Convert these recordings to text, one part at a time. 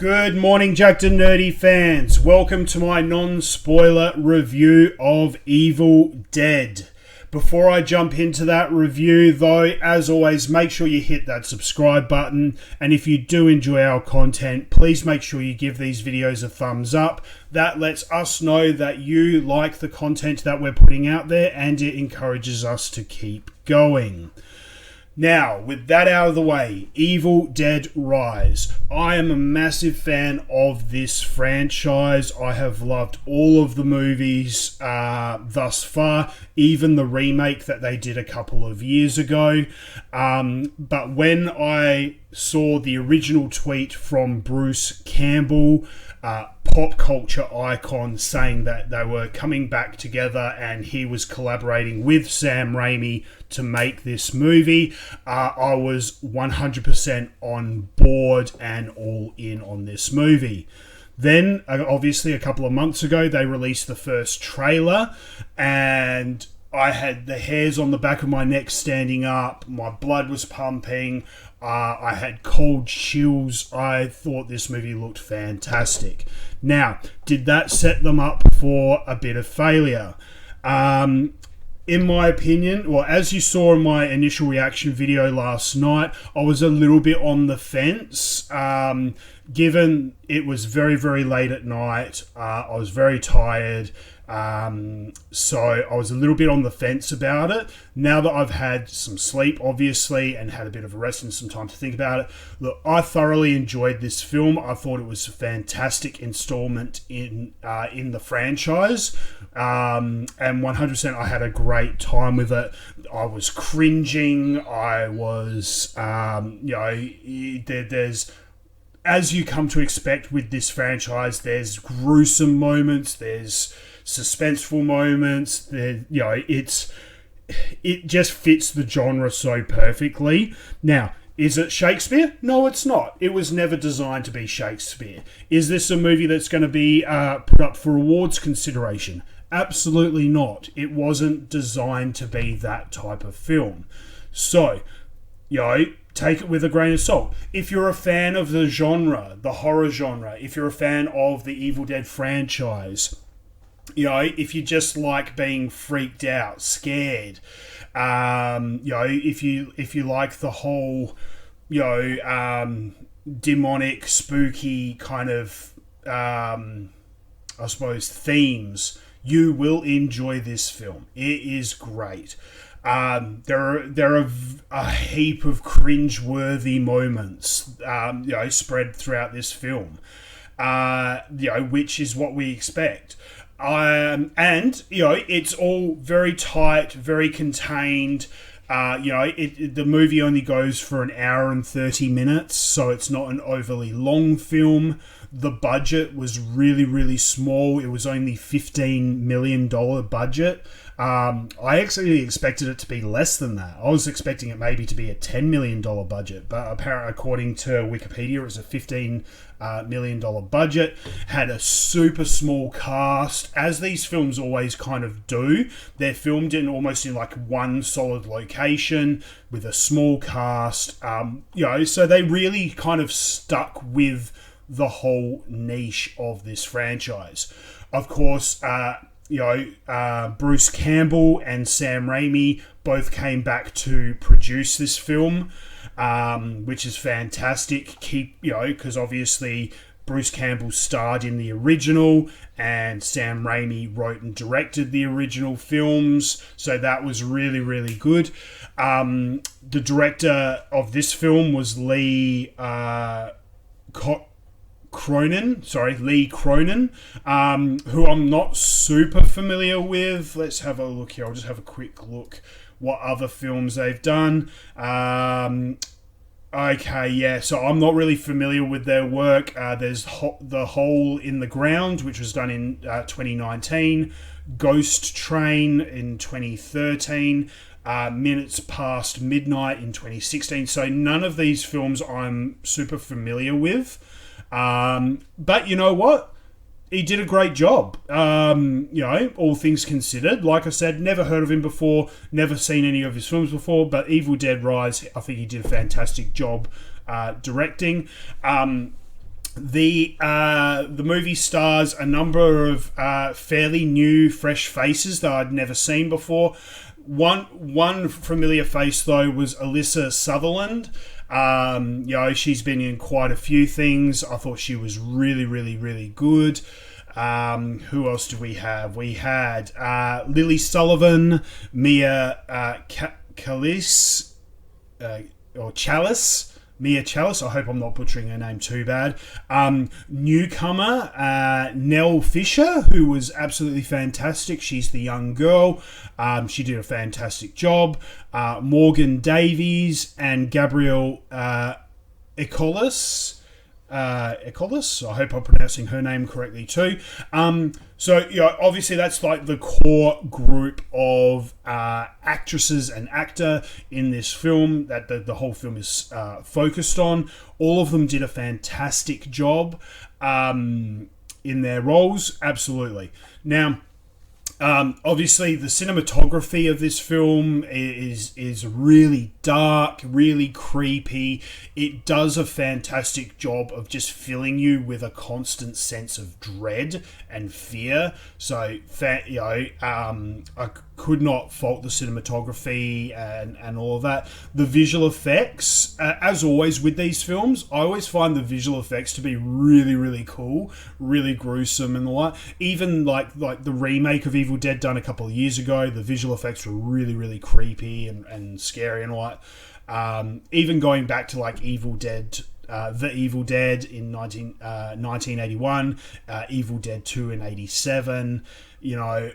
Good morning, Jackednnerdy fans. Welcome to my non-spoiler review of Evil Dead. Before I jump into that review, though, as always, make sure you hit that subscribe button. And if you do enjoy our content, please make sure you give these videos a thumbs up. That lets us know that you like the content that we're putting out there, and it encourages us to keep going. Now, with that out of the way, Evil Dead Rise. I am a massive fan of this franchise. I have loved all of the movies thus far, even the remake that they did a couple of years ago. But when I saw the original tweet from Bruce Campbell, pop culture icon, saying that they were coming back together and he was collaborating with Sam Raimi to make this movie, I was 100% on board and all in on this movie. Then, obviously, a couple of months ago, they released the first trailer, and I had the hairs on the back of my neck standing up. My blood was pumping. I had cold chills. I thought this movie looked fantastic. Now, did that set them up for a bit of failure? In my opinion, well, as you saw in my initial reaction video last night, I was a little bit on the fence. Given it was very, very late at night, I was very tired. So I was a little bit on the fence about it. Now that I've had some sleep, obviously, and had a bit of a rest and some time to think about it, look, I thoroughly enjoyed this film. I thought it was a fantastic installment in the franchise, and 100% I had a great time with it. I was cringing. I was, there's, as you come to expect with this franchise, there's gruesome moments, there's suspenseful moments. It just fits the genre so perfectly. Now, is it Shakespeare? No, it's not. It was never designed to be Shakespeare. Is this a movie that's going to be put up for awards consideration? Absolutely not. It wasn't designed to be that type of film. So, take it with a grain of salt. If you're a fan of the genre, the horror genre, if you're a fan of the Evil Dead franchise, if you just like being freaked out, scared, if you like the whole, demonic, spooky kind of, I suppose, themes, you will enjoy this film. It is great. There are a heap of cringe-worthy moments, spread throughout this film, which is what we expect. It's all very tight, very contained. The movie only goes for an hour and 30 minutes, so it's not an overly long film. The budget was really, really small. It was only $15 million budget. I actually expected it to be less than that. I was expecting it maybe to be a $10 million budget, but apparently, according to Wikipedia, it was a $15 million budget. Had a super small cast, as these films always kind of do. They're filmed almost in like one solid location with a small cast. So they really kind of stuck with the whole niche of this franchise. Of course, Bruce Campbell and Sam Raimi both came back to produce this film, which is fantastic. Because obviously Bruce Campbell starred in the original and Sam Raimi wrote and directed the original films, so that was really, really good. The director of this film was Lee Cronin, who I'm not super familiar with. Let's have a look here. I'll just have a quick look what other films they've done. So I'm not really familiar with their work. There's The Hole in the Ground, which was done in 2019, Ghost Train in 2013, Minutes Past Midnight in 2016. So none of these films I'm super familiar with. But you know what? He did a great job. All things considered. Like I said, never heard of him before, never seen any of his films before, but Evil Dead Rise, I think he did a fantastic job directing. The movie stars a number of fairly new, fresh faces that I'd never seen before. One familiar face though was Alyssa Sutherland. She's been in quite a few things. I thought she was really, really, really good. Who else do we have? We had Lily Sullivan, Mia Challis, Mia Challis. I hope I'm not butchering her name too bad. Newcomer, Nell Fisher, who was absolutely fantastic. She's the young girl. She did a fantastic job. Morgan Davies and Gabrielle Echols. Echols. I hope I'm pronouncing her name correctly too. Obviously that's like the core group of actresses and actor in this film that the whole film is focused on. All of them did a fantastic job in their roles. Absolutely. Now, obviously, the cinematography of this film is really dark, really creepy. It does a fantastic job of just filling you with a constant sense of dread and fear. So, I could not fault the cinematography and all of that. The visual effects, as always with these films, I always find the visual effects to be really, really cool, really gruesome and the like. Even like the remake of Evil Dead done a couple of years ago, the visual effects were really, really creepy and scary and all that. Even going back to like Evil Dead, The Evil Dead in 1981, Evil Dead 2 in 87,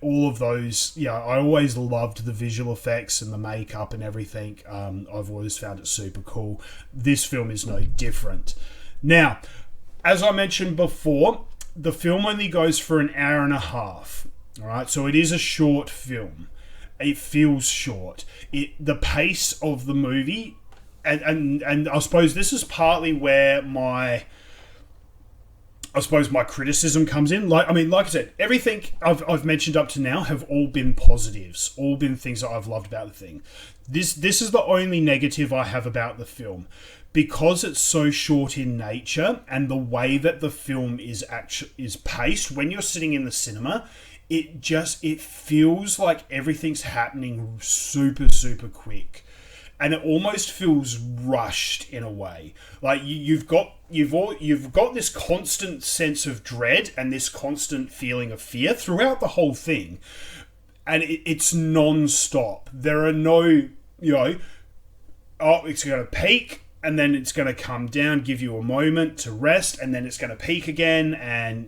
all of those. I always loved the visual effects and the makeup and everything. I've always found it super cool. This film is no different. Now, as I mentioned before, the film only goes for an hour and a half. All right, so it is a short film. It feels short. The pace of the movie, and I suppose this is partly where my criticism comes in. Like I said, everything I've mentioned up to now have all been positives, all been things that I've loved about the thing. This is the only negative I have about the film. Because it's so short in nature and the way that the film is paced, when you're sitting in the cinema, it feels like everything's happening super, super quick. And it almost feels rushed in a way. Like you've got this constant sense of dread and this constant feeling of fear throughout the whole thing. And it's non-stop. There are no, it's going to peak, and then it's going to come down, give you a moment to rest, and then it's going to peak again, and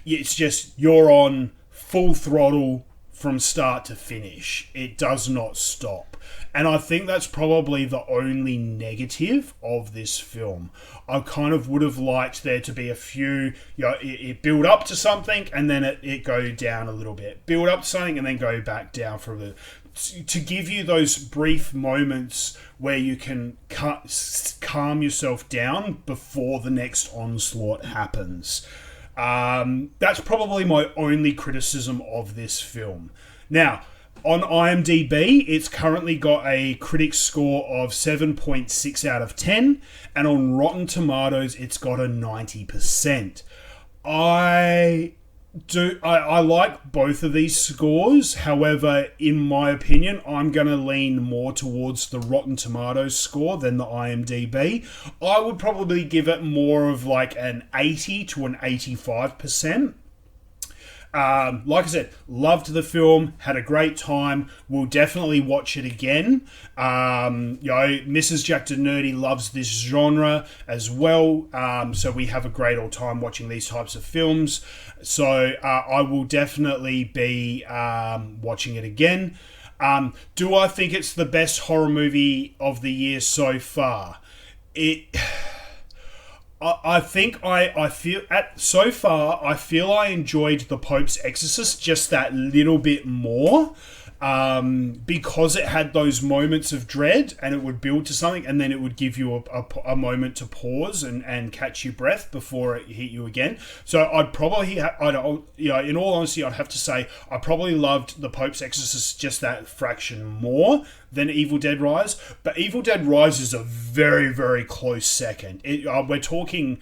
it's just you're on full throttle from start to finish. It does not stop. And I think that's probably the only negative of this film. I kind of would have liked there to be a few, it build up to something and then it go down a little bit. Build up to something and then go back down for a little, to give you those brief moments where you can calm yourself down before the next onslaught happens. That's probably my only criticism of this film. Now, on IMDB, it's currently got a critic score of 7.6 out of 10, and on Rotten Tomatoes, it's got a 90%. I like both of these scores. However, in my opinion, I'm going to lean more towards the Rotten Tomatoes score than the IMDb. I would probably give it more of like an 80 to an 85%. Like I said, loved the film, had a great time. We'll definitely watch it again. Mrs. Jackednnerdy loves this genre as well. So we have a great old time watching these types of films. So I will definitely be watching it again. Do I think it's the best horror movie of the year so far? I think I feel so far I feel I enjoyed The Pope's Exorcist just that little bit more, because it had those moments of dread and it would build to something and then it would give you a moment to pause and catch your breath before it hit you again. So I'd probably in all honesty, I'd have to say I probably loved The Pope's Exorcist just that fraction more than Evil Dead Rise, but Evil Dead Rise is a very, very close second. We're talking,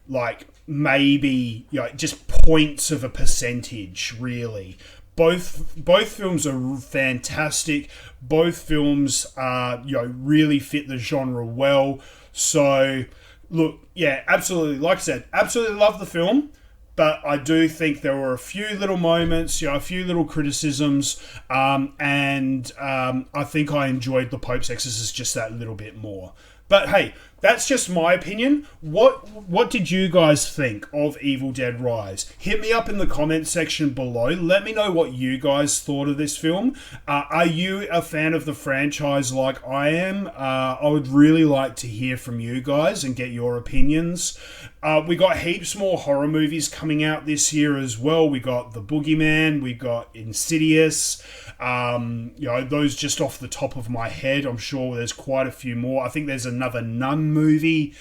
like maybe just points of a percentage, really. Both films are fantastic. Both films really fit the genre well. So look, yeah, absolutely. Like I said, absolutely love the film. But I do think there were a few little moments, a few little criticisms, and I think I enjoyed The Pope's Exorcist just that little bit more. But hey, that's just my opinion. What did you guys think of Evil Dead Rise? Hit me up in the comments section below. Let me know what you guys thought of this film. Are you a fan of the franchise like I am? I would really like to hear from you guys and get your opinions. We got heaps more horror movies coming out this year as well. We got The Boogeyman, we got Insidious. Those just off the top of my head. I'm sure there's quite a few more. I think there's another Nun movie.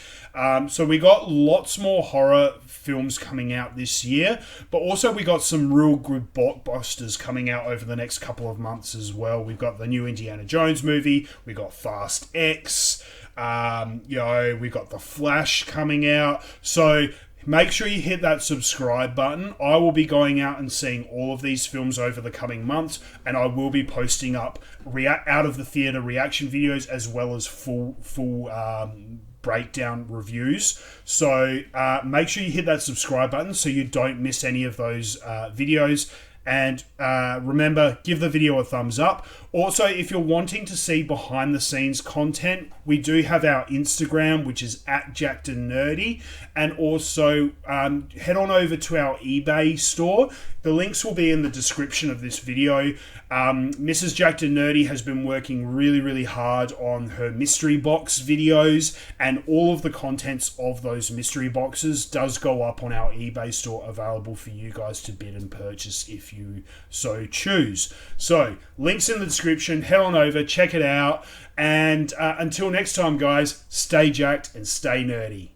So we got lots more horror films coming out this year, but also we got some real good blockbusters coming out over the next couple of months as well. We've got the new Indiana Jones movie. We got Fast X. We got The Flash coming out. So make sure you hit that subscribe button. I will be going out and seeing all of these films over the coming months, and I will be posting up out of the theatre reaction videos as well as full breakdown reviews. So make sure you hit that subscribe button so you don't miss any of those videos. And remember, give the video a thumbs up. Also, if you're wanting to see behind the scenes content, we do have our Instagram, which is @Jackednnerdy, and also head on over to our eBay store. The links will be in the description of this video. Mrs. Jackednnerdy has been working really, really hard on her mystery box videos, and all of the contents of those mystery boxes does go up on our eBay store, available for you guys to bid and purchase if you so choose. So, links in the description. Head on over, check it out, and until next time, guys, stay jacked and stay nerdy.